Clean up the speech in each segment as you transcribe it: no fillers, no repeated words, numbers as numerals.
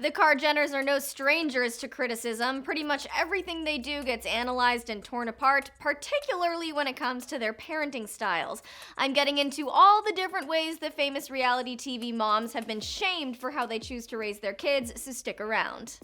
The KarJenners are no strangers to criticism. Pretty much everything they do gets analyzed and torn apart, particularly when it comes to their parenting styles. I'm getting into all the different ways the famous reality TV moms have been shamed for how they choose to raise their kids, so stick around.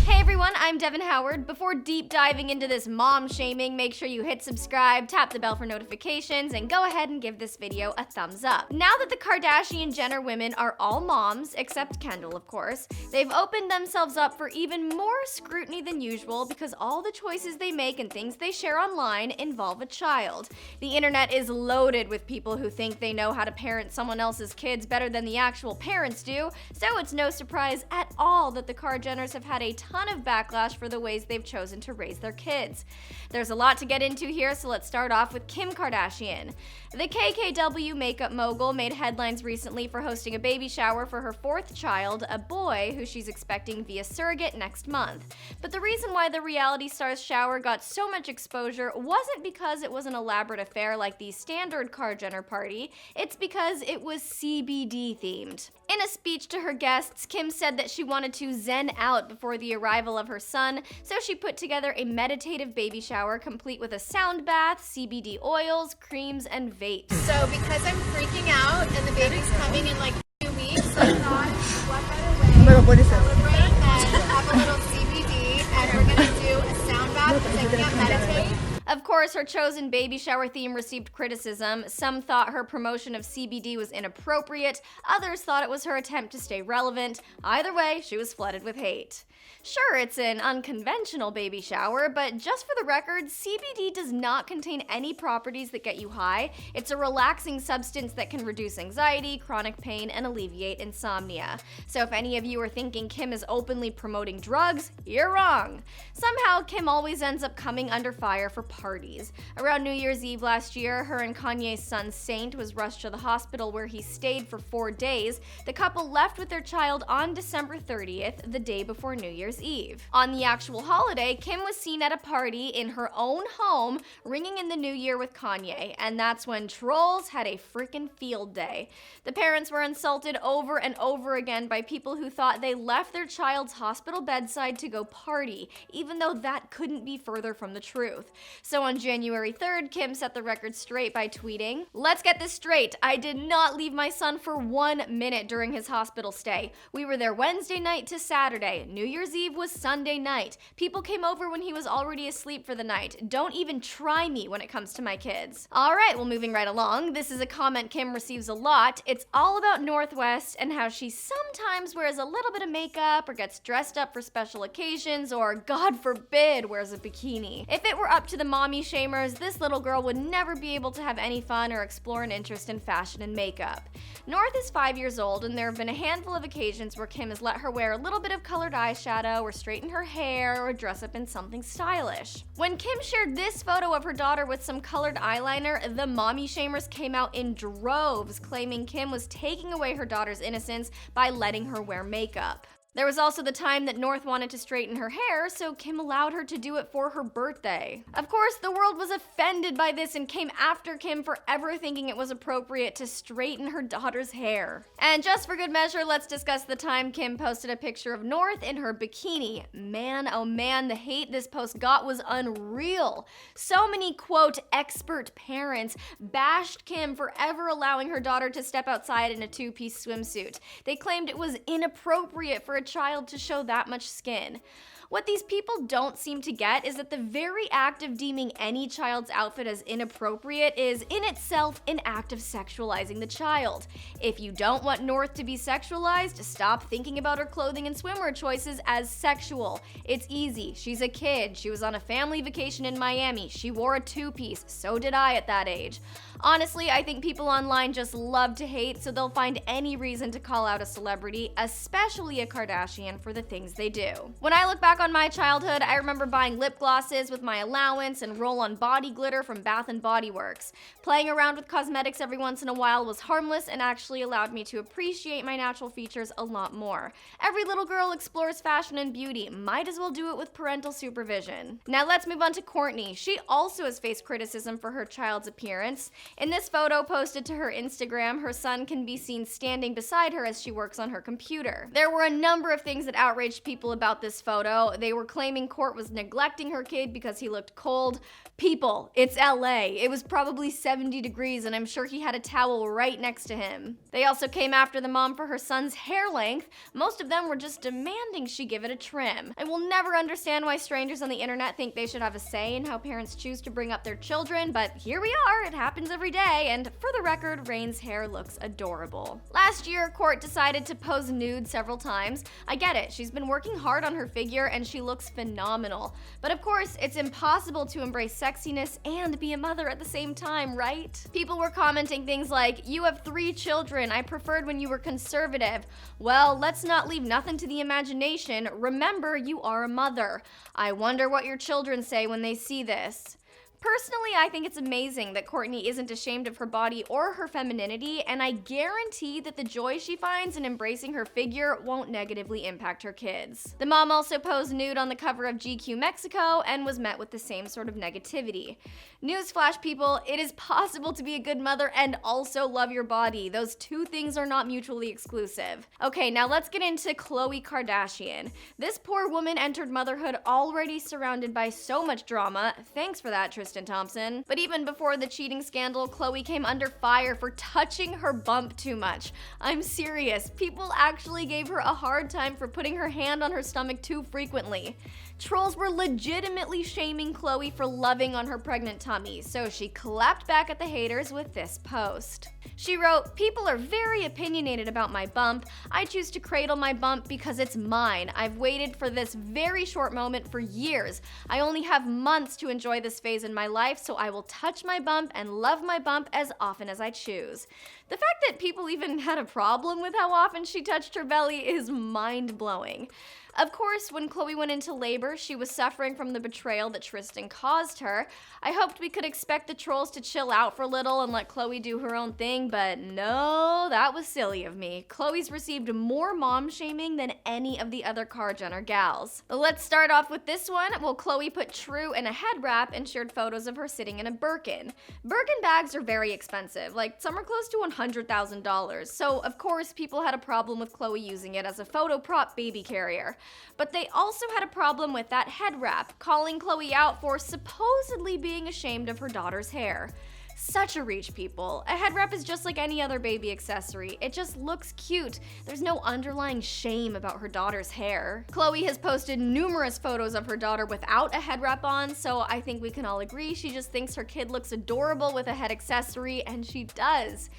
Hey everyone, I'm Devin Howard. Before deep diving into this mom shaming, make sure you hit subscribe, tap the bell for notifications, and go ahead and give this video a thumbs up. Now that the Kardashian-Jenner women are all moms, except Kendall of course, they've opened themselves up for even more scrutiny than usual because all the choices they make and things they share online involve a child. The internet is loaded with people who think they know how to parent someone else's kids better than the actual parents do, so it's no surprise at all that the KarJenners have had a ton of backlash for the ways they've chosen to raise their kids. There's a lot to get into here, so let's start off with Kim Kardashian. The KKW makeup mogul made headlines recently for hosting a baby shower for her fourth child, a boy who she's expecting via surrogate next month. But the reason why the reality star's shower got so much exposure wasn't because it was an elaborate affair like the standard KarJenner party, it's because it was CBD themed. In a speech to her guests, Kim said that she wanted to zen out before the arrival of her son, so she put together a meditative baby shower complete with a sound bath, CBD oils, creams, and vapes. So because I'm freaking out and the baby's coming in like 2 weeks, I thought, what better way to celebrate and have a little CBD, and we're gonna do a sound bath because I can't meditate. Of course, her chosen baby shower theme received criticism. Some thought her promotion of CBD was inappropriate, others thought it was her attempt to stay relevant. Either way, she was flooded with hate. Sure, it's an unconventional baby shower, but just for the record, CBD does not contain any properties that get you high. It's a relaxing substance that can reduce anxiety, chronic pain, and alleviate insomnia. So if any of you are thinking Kim is openly promoting drugs, you're wrong. Somehow, Kim always ends up coming under fire for parties. Around New Year's Eve last year, her and Kanye's son Saint was rushed to the hospital where he stayed for 4 days. The couple left with their child on December 30th, the day before New Year's Eve. On the actual holiday, Kim was seen at a party in her own home, ringing in the new year with Kanye, and that's when trolls had a freaking field day. The parents were insulted over and over again by people who thought they left their child's hospital bedside to go party, even though that couldn't be further from the truth. So on January 3rd, Kim set the record straight by tweeting, "Let's get this straight. I did not leave my son for 1 minute during his hospital stay. We were there Wednesday night to Saturday. New Year's Eve was Sunday night. People came over when he was already asleep for the night. Don't even try me when it comes to my kids." Alright, well, moving right along, this is a comment Kim receives a lot. It's all about Northwest and how she sometimes wears a little bit of makeup or gets dressed up for special occasions or, God forbid, wears a bikini. If it were up to the mommy shamers, this little girl would never be able to have any fun or explore an interest in fashion and makeup. North is 5 years old, and there have been a handful of occasions where Kim has let her wear a little bit of colored eyeshadow or straighten her hair or dress up in something stylish. When Kim shared this photo of her daughter with some colored eyeliner, the mommy shamers came out in droves, claiming Kim was taking away her daughter's innocence by letting her wear makeup. There was also the time that North wanted to straighten her hair, so Kim allowed her to do it for her birthday. Of course, the world was offended by this and came after Kim for ever thinking it was appropriate to straighten her daughter's hair. And just for good measure, let's discuss the time Kim posted a picture of North in her bikini. Man, oh man, the hate this post got was unreal. So many, quote, expert parents bashed Kim for ever allowing her daughter to step outside in a 2-piece swimsuit. They claimed it was inappropriate for a child to show that much skin. What these people don't seem to get is that the very act of deeming any child's outfit as inappropriate is in itself an act of sexualizing the child. If you don't want North to be sexualized, stop thinking about her clothing and swimwear choices as sexual. It's easy. She's a kid. She was on a family vacation in Miami. She wore a 2-piece. So did I at that age. Honestly, I think people online just love to hate, so they'll find any reason to call out a celebrity, especially a Kardashian, for the things they do. When I look back on my childhood, I remember buying lip glosses with my allowance and roll-on body glitter from Bath & Body Works. Playing around with cosmetics every once in a while was harmless and actually allowed me to appreciate my natural features a lot more. Every little girl explores fashion and beauty. Might as well do it with parental supervision. Now let's move on to Kourtney. She also has faced criticism for her child's appearance. In this photo posted to her Instagram, her son can be seen standing beside her as she works on her computer. There were a number of things that outraged people about this photo. They were claiming Kourt was neglecting her kid because he looked cold. People, it's LA. It was probably 70 degrees and I'm sure he had a towel right next to him. They also came after the mom for her son's hair length. Most of them were just demanding she give it a trim. I will never understand why strangers on the internet think they should have a say in how parents choose to bring up their children, but here we are, it happens every day, and for the record, Rain's hair looks adorable. Last year, Kourt decided to pose nude several times. I get it, she's been working hard on her figure and she looks phenomenal. But of course, it's impossible to embrace sexiness and be a mother at the same time, right? People were commenting things like, "You have 3 children, I preferred when you were conservative." Well, let's not leave nothing to the imagination. Remember, you are a mother. I wonder what your children say when they see this. Personally, I think it's amazing that Kourtney isn't ashamed of her body or her femininity, and I guarantee that the joy she finds in embracing her figure won't negatively impact her kids. The mom also posed nude on the cover of GQ Mexico and was met with the same sort of negativity. Newsflash, people, it is possible to be a good mother and also love your body. Those two things are not mutually exclusive. Okay, now let's get into Khloe Kardashian. This poor woman entered motherhood already surrounded by so much drama. Thanks for that, Tristan Thompson. But even before the cheating scandal, Khloe came under fire for touching her bump too much. I'm serious. People actually gave her a hard time for putting her hand on her stomach too frequently. Trolls were legitimately shaming Khloe for loving on her pregnant tummy, so she clapped back at the haters with this post. She wrote, "People are very opinionated about my bump. I choose to cradle my bump because it's mine. I've waited for this very short moment for years. I only have months to enjoy this phase in my life, so I will touch my bump and love my bump as often as I choose." The fact that people even had a problem with how often she touched her belly is mind-blowing. Of course, when Khloe went into labor, she was suffering from the betrayal that Tristan caused her. I hoped we could expect the trolls to chill out for a little and let Khloe do her own thing, but no, that was silly of me. Khloe's received more mom shaming than any of the other KarJenner gals. Let's start off with this one. Well, Khloe put True in a head wrap and shared photos of her sitting in a Birkin. Birkin bags are very expensive, like some are close to $100,000, so of course people had a problem with Khloe using it as a photo prop baby carrier. But they also had a problem with that head wrap, calling Khloe out for supposedly being ashamed of her daughter's hair. Such a reach, people. A head wrap is just like any other baby accessory. It just looks cute. There's no underlying shame about her daughter's hair. Khloe has posted numerous photos of her daughter without a head wrap on, so I think we can all agree she just thinks her kid looks adorable with a head accessory, and she does.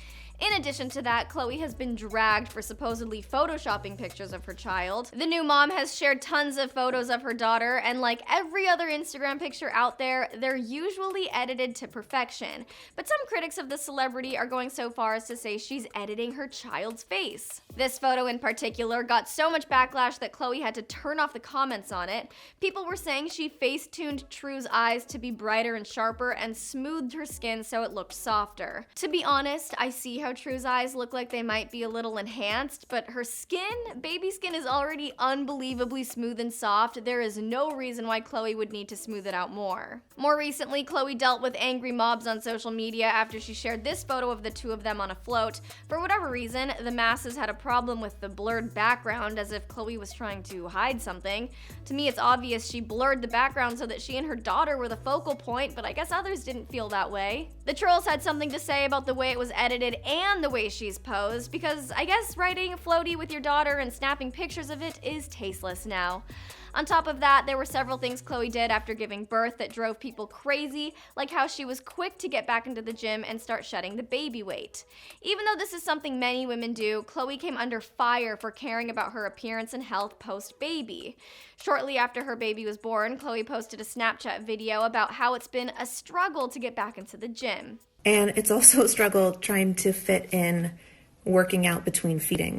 In addition to that, Khloe has been dragged for supposedly photoshopping pictures of her child. The new mom has shared tons of photos of her daughter, and like every other Instagram picture out there, they're usually edited to perfection. But some critics of the celebrity are going so far as to say she's editing her child's face. This photo in particular got so much backlash that Khloe had to turn off the comments on it. People were saying she face-tuned True's eyes to be brighter and sharper and smoothed her skin so it looked softer. To be honest, I see how True's eyes look like they might be a little enhanced, but her skin, baby skin, is already unbelievably smooth and soft. There is no reason why Khloe would need to smooth it out more. More recently, Khloe dealt with angry mobs on social media after she shared this photo of the two of them on a float. For whatever reason, the masses had a problem with the blurred background, as if Khloe was trying to hide something. To me, it's obvious she blurred the background so that she and her daughter were the focal point, but I guess others didn't feel that way. The trolls had something to say about the way it was edited and the way she's posed, because I guess writing floaty with your daughter and snapping pictures of it is tasteless now. On top of that, there were several things Khloe did after giving birth that drove people crazy, like how she was quick to get back into the gym and start shedding the baby weight. Even though this is something many women do, Khloe came under fire for caring about her appearance and health post-baby. Shortly after her baby was born, Khloe posted a Snapchat video about how it's been a struggle to get back into the gym. And it's also a struggle trying to fit in working out between feeding.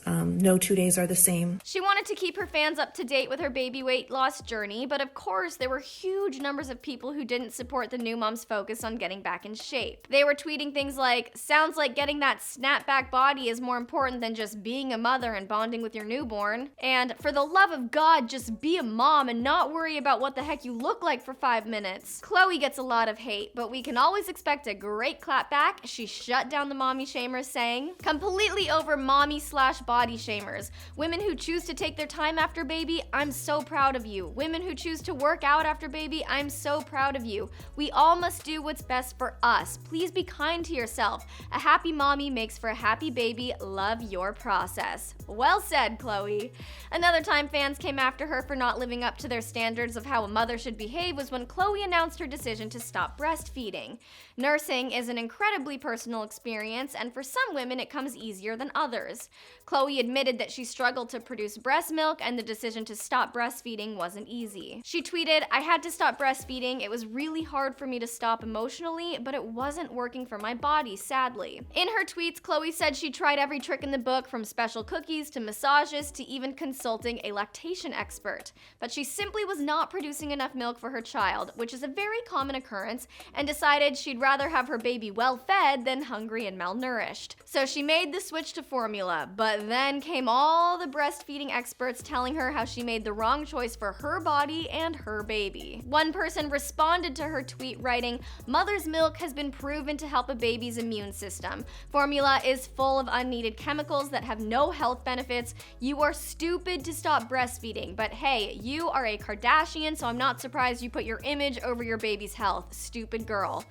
No 2 days are the same. She wanted to keep her fans up to date with her baby weight loss journey, but of course there were huge numbers of people who didn't support the new mom's focus on getting back in shape. They were tweeting things like, sounds like getting that snapback body is more important than just being a mother and bonding with your newborn. And for the love of God, just be a mom and not worry about what the heck you look like for 5 minutes. Khloe gets a lot of hate, but we can always expect a great clapback. She shut down the mommy shamers, saying, completely over mommy/body shamers. Women who choose to take their time after baby, I'm so proud of you. Women who choose to work out after baby, I'm so proud of you. We all must do what's best for us. Please be kind to yourself. A happy mommy makes for a happy baby. Love your process. Well said, Khloe. Another time fans came after her for not living up to their standards of how a mother should behave was when Khloe announced her decision to stop breastfeeding. Nursing is an incredibly personal experience, and for some women it comes easier than others. Khloe admitted that she struggled to produce breast milk and the decision to stop breastfeeding wasn't easy. She tweeted, I had to stop breastfeeding. It was really hard for me to stop emotionally, but it wasn't working for my body, sadly. In her tweets, Khloe said she tried every trick in the book, from special cookies to massages to even consulting a lactation expert. But she simply was not producing enough milk for her child, which is a very common occurrence, and decided she'd rather have her baby well fed than hungry and malnourished. So she made the switch to formula, but then came all the breastfeeding experts telling her how she made the wrong choice for her body and her baby. One person responded to her tweet writing, mother's milk has been proven to help a baby's immune system. Formula is full of unneeded chemicals that have no health benefits. You are stupid to stop breastfeeding, but hey, you are a Kardashian, so I'm not surprised you put your image over your baby's health. Stupid girl.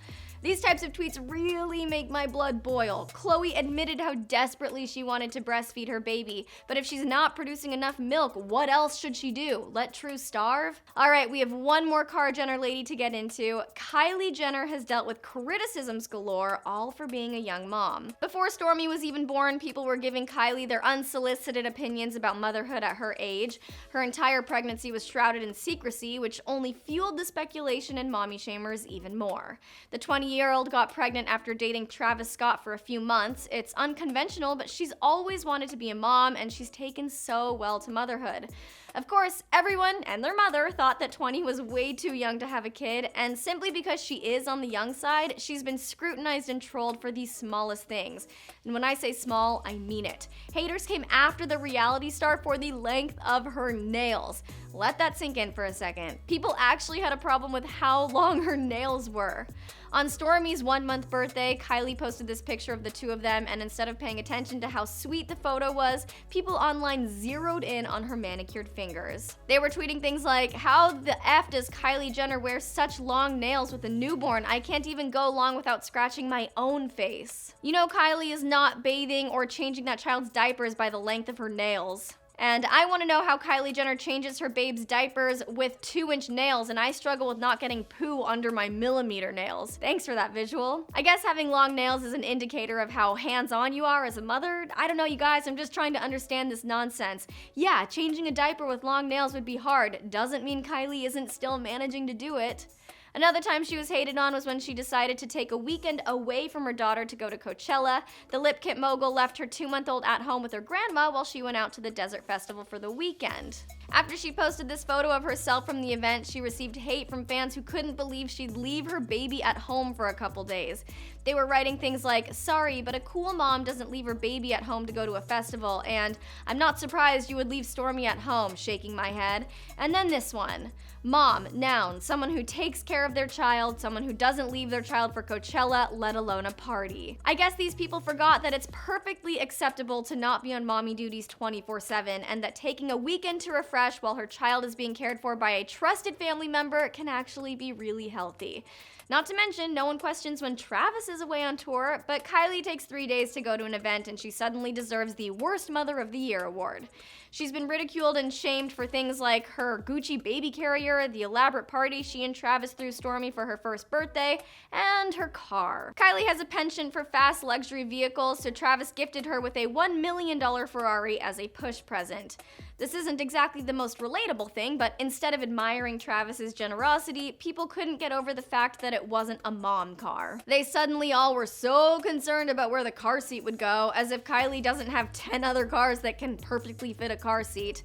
These types of tweets really make my blood boil. Khloe admitted how desperately she wanted to breastfeed her baby, but if she's not producing enough milk, what else should she do? Let True starve? Alright, we have one more KarJenner lady to get into. Kylie Jenner has dealt with criticisms galore, all for being a young mom. Before Stormi was even born, people were giving Kylie their unsolicited opinions about motherhood at her age. Her entire pregnancy was shrouded in secrecy, which only fueled the speculation and mommy shamers even more. The 20-year-old got pregnant after dating Travis Scott for a few months. It's unconventional, but she's always wanted to be a mom, and she's taken so well to motherhood. Of course, everyone and their mother thought that 20 was way too young to have a kid, and simply because she is on the young side, she's been scrutinized and trolled for the smallest things. And when I say small, I mean it. Haters came after the reality star for the length of her nails. Let that sink in for a second. People actually had a problem with how long her nails were. On Stormi's 1-month birthday, Kylie posted this picture of the two of them, and instead of paying attention to how sweet the photo was, people online zeroed in on her manicured fingers. They were tweeting things like, how the F does Kylie Jenner wear such long nails with a newborn? I can't even go long without scratching my own face. You know Kylie is not bathing or changing that child's diapers by the length of her nails. And I want to know how Kylie Jenner changes her babe's diapers with 2-inch nails, and I struggle with not getting poo under my millimeter nails. Thanks for that visual. I guess having long nails is an indicator of how hands-on you are as a mother. I don't know, you guys, I'm just trying to understand this nonsense. Yeah, changing a diaper with long nails would be hard. Doesn't mean Kylie isn't still managing to do it. Another time she was hated on was when she decided to take a weekend away from her daughter to go to Coachella. The lip kit mogul left her 2-month-old at home with her grandma while she went out to the Desert Festival for the weekend. After she posted this photo of herself from the event, she received hate from fans who couldn't believe she'd leave her baby at home for a couple days. They were writing things like, sorry, but a cool mom doesn't leave her baby at home to go to a festival, and I'm not surprised you would leave Stormi at home, shaking my head. And then this one. Mom, noun, someone who takes care of their child, someone who doesn't leave their child for Coachella, let alone a party. I guess these people forgot that it's perfectly acceptable to not be on mommy duties 24/7, and that taking a weekend to refresh while her child is being cared for by a trusted family member can actually be really healthy. Not to mention, no one questions when Travis is away on tour, but Kylie takes 3 days to go to an event and she suddenly deserves the Worst Mother of the Year award. She's been ridiculed and shamed for things like her Gucci baby carrier, the elaborate party she and Travis threw Stormi for her first birthday, and her car. Kylie has a penchant for fast luxury vehicles, so Travis gifted her with a $1 million Ferrari as a push present. This isn't exactly the most relatable thing, but instead of admiring Travis's generosity, people couldn't get over the fact that it wasn't a mom car. They suddenly all were so concerned about where the car seat would go, as if Kylie doesn't have 10 other cars that can perfectly fit a car seat.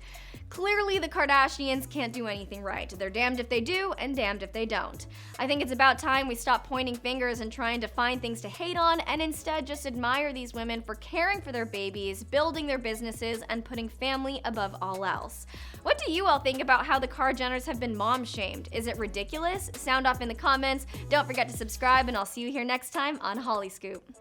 Clearly, the Kardashians can't do anything right. They're damned if they do and damned if they don't. I think it's about time we stop pointing fingers and trying to find things to hate on, and instead just admire these women for caring for their babies, building their businesses, and putting family above all else. What do you all think about how the KarJenners have been mom-shamed? Is it ridiculous? Sound off in the comments. Don't forget to subscribe, and I'll see you here next time on Hollyscoop.